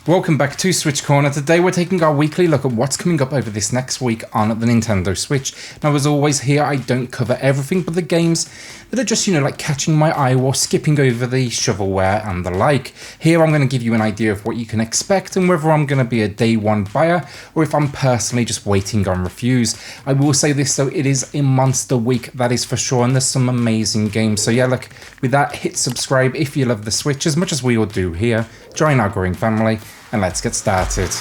Welcome back to SwitchCorner. Today we're taking our weekly look at what's coming up over this next week on the Nintendo Switch. Now as always here I don't cover everything but the games that are just, like catching my eye or skipping over the shovelware and the like. Here I'm going to give you an idea of what you can expect and whether I'm going to be a day one buyer or if I'm personally just waiting on reviews. I will say this though, it is a monster week, that is for sure, and there's some amazing games. So yeah, look, with that, hit subscribe if you love the Switch as much as we all do here. Join our growing family. And let's get started.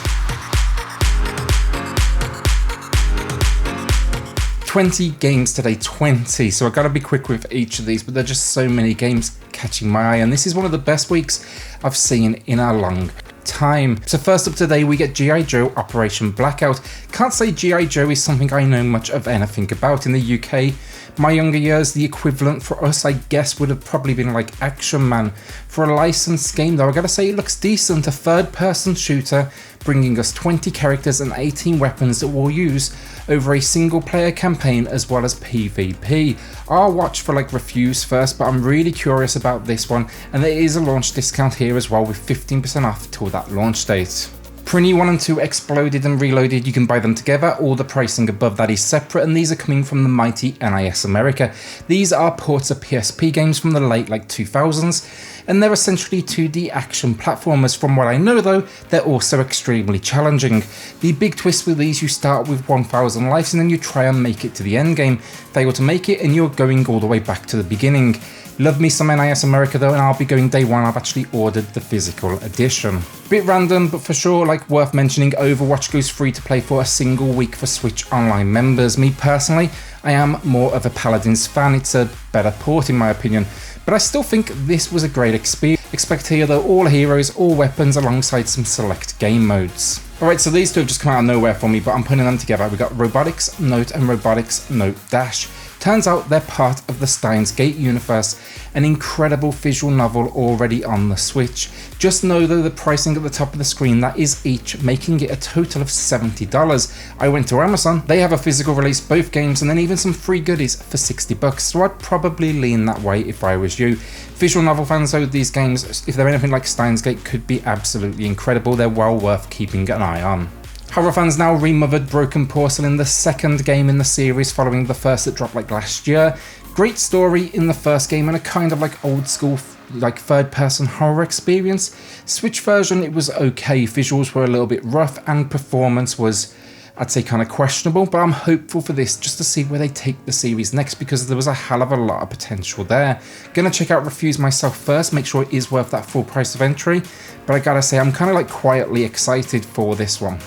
20 games today, 20. So I gotta be quick with each of these, but there are just so many games catching my eye, and this is one of the best weeks I've seen in a long time. So first up today we get G.I. Joe Operation Blackout. Can't say G.I. Joe is something I know much of anything about. In the UK, my younger years, the equivalent for us, I guess, would have probably been like Action Man. For a licensed game though, I gotta say it looks decent. A third-person shooter bringing us 20 characters and 18 weapons that we'll use over a single-player campaign as well as PvP. I'll watch for reviews first, but I'm really curious about this one, and there is a launch discount here as well with 15% off till that launch date. PRINNY 1 and 2 Exploded and Reloaded, you can buy them together, all the pricing above that is separate, and these are coming from the mighty NIS America. These are ports of PSP games from the late 2000s, and they're essentially 2D action platformers. From what I know though, they're also extremely challenging. The big twist with these, you start with 1000 lives and then you try and make it to the end game. Fail to make it and you're going all the way back to the beginning. Love me some NIS America though, and I'll be going day one. I've actually ordered the physical edition. Bit random, but for sure worth mentioning, Overwatch goes free to play for a single week for Switch Online members. Me personally, I am more of a Paladins fan. It's a better port in my opinion, but I still think this was a great experience. Expect here though all heroes, all weapons alongside some select game modes. Alright, so these two have just come out of nowhere for me, but I'm putting them together. We've got Robotics Note and Robotics Note Dash. Turns out they're part of the Steins Gate universe, an incredible visual novel already on the Switch. Just know though the pricing at the top of the screen, that is each, making it a total of $70. I went to Amazon, they have a physical release, both games, and then even some free goodies for $60, so I'd probably lean that way if I was you. Visual novel fans though, these games, if they're anything like Steins Gate, could be absolutely incredible. They're well worth keeping an eye on. Horror fans now, Remothered Broken Porcelain, the second game in the series following the first that dropped last year. Great story in the first game and a kind of old school third-person horror experience. Switch version, it was okay, visuals were a little bit rough and performance was, I'd say, kind of questionable, but I'm hopeful for this just to see where they take the series next because there was a hell of a lot of potential there. Gonna check out reviews myself first, make sure it is worth that full price of entry, but I gotta say I'm kind of quietly excited for this one.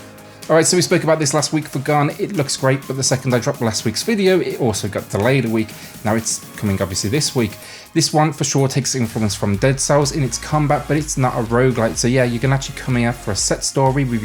Alright, so we spoke about this last week, Foregone. It looks great, but the second I dropped last week's video, it also got delayed a week. Now it's coming obviously this week. This one for sure takes influence from Dead Cells in its combat, but it's not a roguelite. So yeah, you can actually come here for a set story with,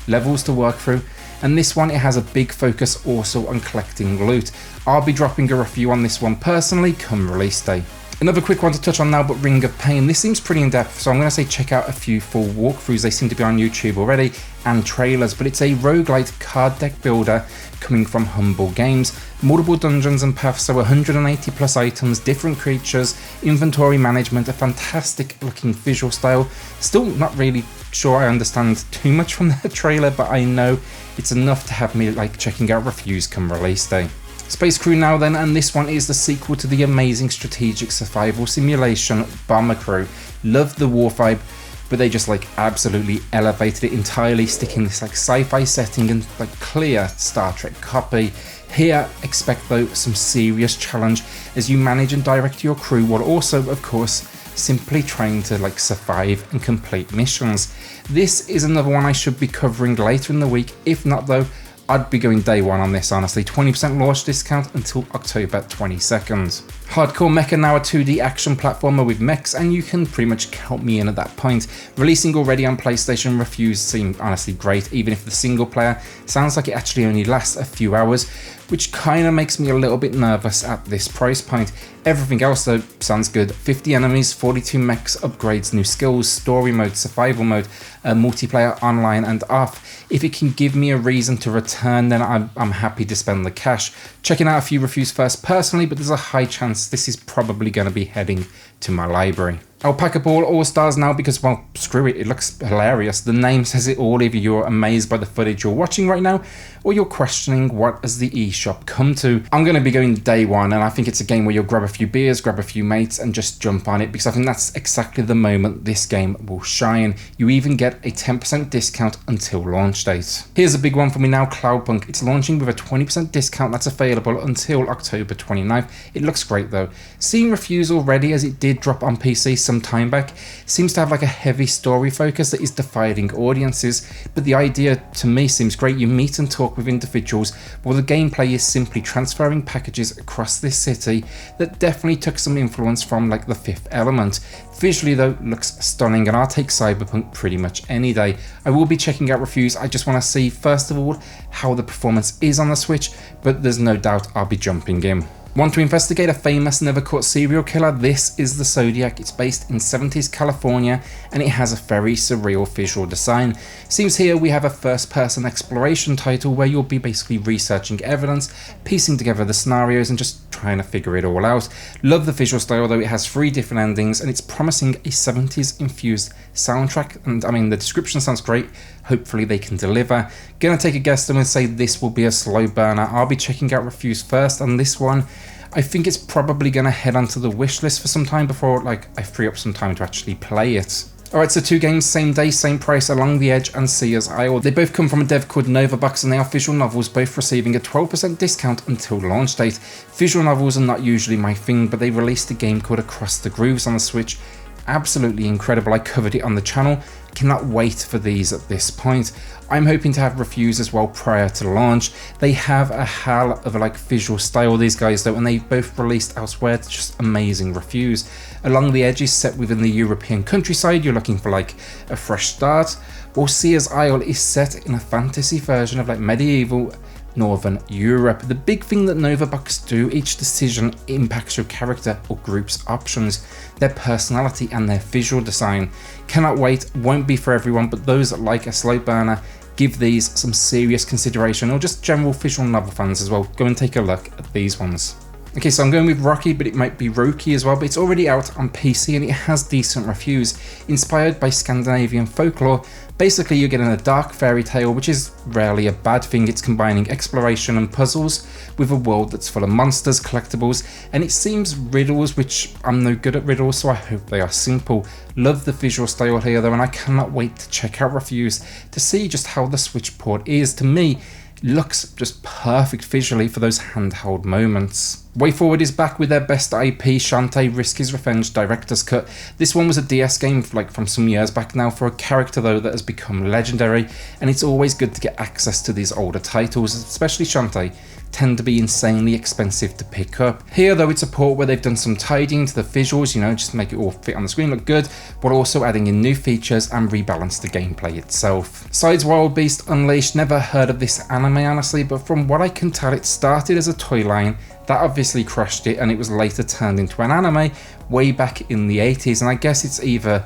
levels to work through. And this one, it has a big focus also on collecting loot. I'll be dropping a review on this one personally come release day. Another quick one to touch on now, but Ring of Pain. This seems pretty in-depth, so I'm going to say check out a few full walkthroughs. They seem to be on YouTube already, and trailers, but it's a roguelite card deck builder coming from Humble Games. Multiple dungeons and paths, so 180 plus items, different creatures, inventory management, a fantastic looking visual style. Still not really sure I understand too much from the trailer, but I know it's enough to have me checking out reviews come release day. Space Crew now then, and this one is the sequel to the amazing strategic survival simulation Bomber Crew. Loved the war vibe, but they just absolutely elevated it entirely, sticking this sci-fi setting and clear Star Trek copy. Here, expect though some serious challenge as you manage and direct your crew while also, of course, simply trying to survive and complete missions. This is another one I should be covering later in the week. If not though, I'd be going day one on this, honestly. 20% launch discount until October 22nd. Hardcore MECHA, now a 2D action platformer with mechs, and you can pretty much count me in at that point. Releasing already on PlayStation, reviews seem honestly great, even if the single player sounds like it actually only lasts a few hours, which kind of makes me a little bit nervous at this price point. Everything else though sounds good. 50 enemies, 42 mechs, upgrades, new skills, story mode, survival mode, multiplayer online and off. If it can give me a reason to return, then I'm happy to spend the cash. Checking out a few reviews first personally, but there's a high chance this is probably going to be heading to my library. Alpaca Ball All-Stars now because, well, screw it, it looks hilarious. The name says it all. Either you're amazed by the footage you're watching right now, or you're questioning what has the eShop come to. I'm going to be going day one, and I think it's a game where you'll grab a few beers, grab a few mates, and just jump on it, because I think that's exactly the moment this game will shine. You even get a 10% discount until launch date. Here's a big one for me now, Cloudpunk. It's launching with a 20% discount that's available until October 29th. It looks great though. Seeing reviews already, as it did drop on PC some time back, seems to have like a heavy story focus that is dividing audiences, but the idea to me seems great. You meet and talk with individuals, while the gameplay is simply transferring packages across this city that definitely took some influence from like The Fifth Element. Visually though, looks stunning, and I'll take Cyberpunk pretty much any day. I will be checking out reviews. I just want to see first of all how the performance is on the Switch, but there's no doubt I'll be jumping in. Want to investigate a famous never caught serial killer? This is the Zodiac. It's based in 70s California, and it has a very surreal visual design. Seems here we have a first person exploration title where you'll be basically researching evidence, piecing together the scenarios, and just trying to figure it all out. Love the visual style though. It has 3 different endings, and it's promising a 70s infused soundtrack, and I mean the description sounds great. Hopefully they can deliver. Gonna take a guess and say this will be a slow burner. I'll be checking out reviews first on this one. I think it's probably gonna head onto the wish list for some time before like I free up some time to actually play it. Alright, so 2 games, same day, same price, Along the Edge and Seers Isle. They both come from a dev called Novabox, and they are visual novels, both receiving a 12% discount until launch date. Visual novels are not usually my thing, but they released a game called Across the Grooves on the Switch. Absolutely incredible. I covered it on the channel. Cannot wait for these at this point. I'm hoping to have reviews as well prior to launch. They have a hell of a like visual style, these guys though, and they both released elsewhere. Just amazing reviews. Along the Edge is set within the European countryside. You're looking for like a fresh start. While Seers Isle is set in a fantasy version of like medieval Northern Europe. The big thing that Novabox do, each decision impacts your character or group's options, their personality and their visual design. Cannot wait. Won't be for everyone, but those that like a slow burner, give these some serious consideration, or just general visual novel fans as well. Go and take a look at these ones. Okay, so I'm going with Röki, but it might be Röki as well, but it's already out on PC and it has decent reviews. Inspired by Scandinavian folklore, basically you're getting a dark fairy tale, which is rarely a bad thing. It's combining exploration and puzzles with a world that's full of monsters, collectibles, and it seems riddles, which I'm no good at riddles, so I hope they are simple. Love the visual style here though, and I cannot wait to check out reviews to see just how the Switch port is. To me, looks just perfect visually for those handheld moments. WayForward is back with their best IP, Shantae Risk His Revenge Director's Cut. This one was a DS game like from some years back now, for a character though that has become legendary, and it's always good to get access to these older titles, especially Shantae tend to be insanely expensive to pick up. Here though, it's a port where they've done some tidying to the visuals, you know, just to make it all fit on the screen, look good, while also adding in new features and rebalance the gameplay itself. Sides Wild Beast Unleashed, never heard of this anime honestly, but from what I can tell it started as a toy line, that obviously crushed it, and it was later turned into an anime way back in the 80s, and I guess it's either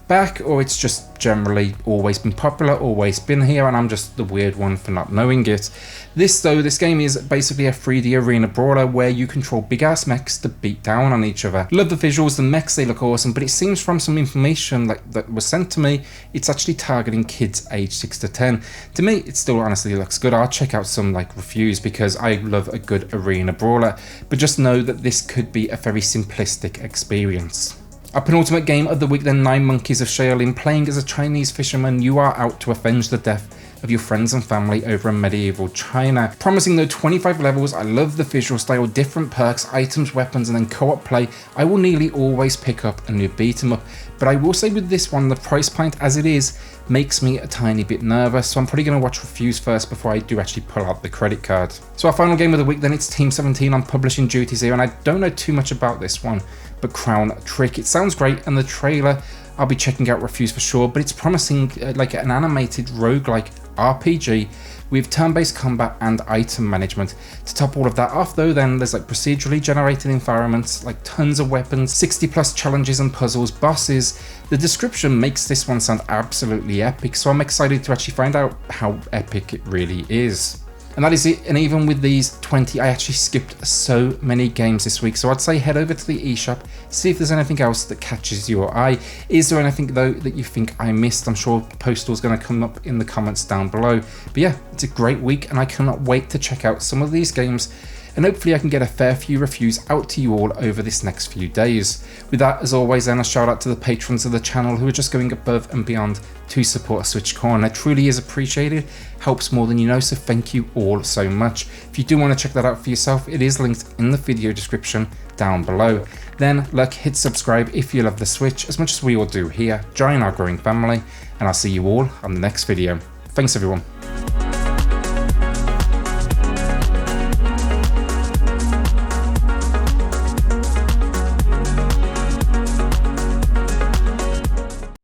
back or it's just generally always been popular, always been here, and I'm just the weird one for not knowing it. This game is basically a 3D arena brawler where you control big ass mechs to beat down on each other. Love the visuals, the mechs, they look awesome, but it seems from some information that was sent to me, it's actually targeting kids aged 6 to 10. To me, it still honestly looks good. I'll check out some like reviews because I love a good arena brawler, but just know that this could be a very simplistic experience. Our penultimate game of the week then, 9 Monkeys of Shaolin. Playing as a Chinese fisherman, you are out to avenge the death of your friends and family over in medieval China. Promising though 25 levels, I love the visual style, different perks, items, weapons, and then co-op play. I will nearly always pick up a new beat 'em up, but I will say with this one, the price point as it is makes me a tiny bit nervous, so I'm probably going to watch reviews first before I do actually pull out the credit card. So our final game of the week then, it's Team 17 on publishing duties here, and I don't know too much about this one, but Crown Trick. It sounds great, and the trailer, I'll be checking out reviews for sure, but it's promising like an animated roguelike RPG with turn-based combat and item management. To top all of that off though, then there's like procedurally generated environments, like tons of weapons, 60 plus challenges and puzzles, bosses. The description makes this one sound absolutely epic, so I'm excited to actually find out how epic it really is. And that is it. And even with these 20, I actually skipped so many games this week. So I'd say head over to the eShop, see if there's anything else that catches your eye. Is there anything though that you think I missed? I'm sure Postal's going to come up in the comments down below. But yeah, it's a great week and I cannot wait to check out some of these games. And hopefully I can get a fair few reviews out to you all over this next few days. With that, as always, then a shout out to the patrons of the channel who are just going above and beyond to support SwitchCorner. It truly is appreciated, helps more than you know, so thank you all so much. If you do want to check that out for yourself, it is linked in the video description down below. Then hit subscribe if you love the Switch as much as we all do here. Join our growing family, and I'll see you all on the next video. Thanks everyone.